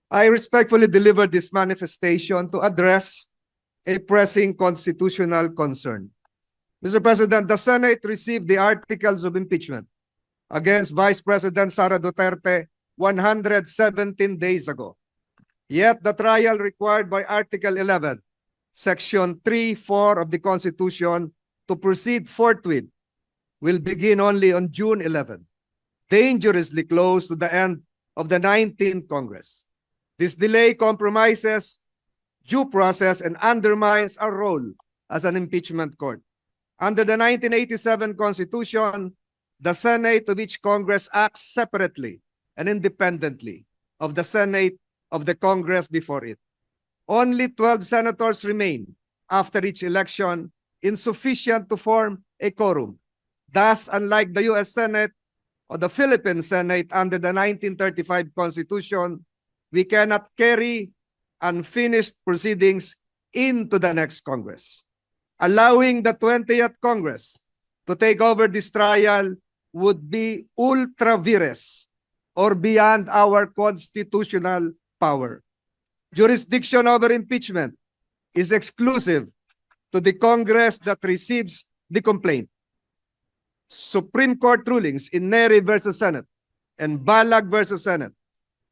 I respectfully deliver this manifestation to address a pressing constitutional concern. Mr. President, the Senate received the articles of impeachment against Vice President Sara Duterte 117 days ago. Yet the trial required by Article 11, Section 3(4) of the Constitution to proceed forthwith will begin only on June 11, dangerously close to the end of the 19th Congress. This delay compromises due process and undermines our role as an impeachment court. Under the 1987 Constitution, the Senate of each Congress acts separately and independently of the Senate of the Congress before it. Only 12 senators remain after each election, insufficient to form a quorum. Thus, unlike the U.S. Senate or the Philippine Senate under the 1935 Constitution, we cannot carry unfinished proceedings into the next Congress. Allowing the 20th Congress to take over this trial would be ultra vires or beyond our constitutional power. Jurisdiction over impeachment is exclusive to the Congress that receives the complaint. Supreme Court rulings in Neri versus Senate and Balag versus Senate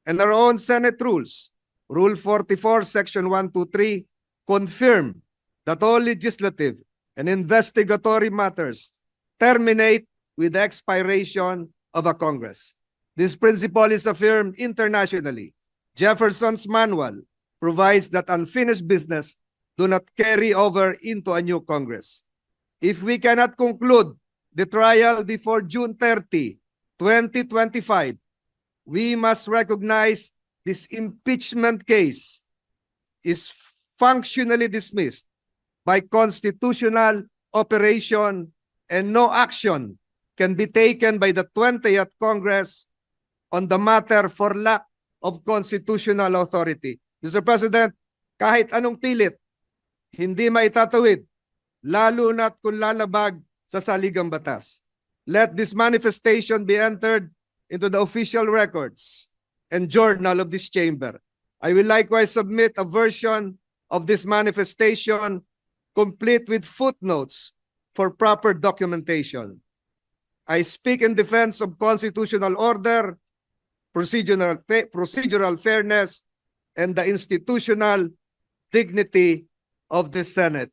and our own Senate rules, Rule 44, Section 123, confirm that all legislative and investigatory matters terminate with the expiration of a Congress. This principle is affirmed internationally. Jefferson's Manual provides that unfinished business do not carry over into a new Congress. If we cannot conclude the trial before June 30, 2025, we must recognize this impeachment case is functionally dismissed by constitutional operation and no action can be taken by the 20th Congress on the matter for lack of constitutional authority. Mr. President, kahit anong pilit, hindi maitatawid, lalo na't kung lalabag sa saligang batas. Let this manifestation be entered into the official records and journal of this chamber. I will likewise submit a version of this manifestation complete with footnotes for proper documentation. I speak in defense of constitutional order, procedural fairness, and the institutional dignity of the Senate.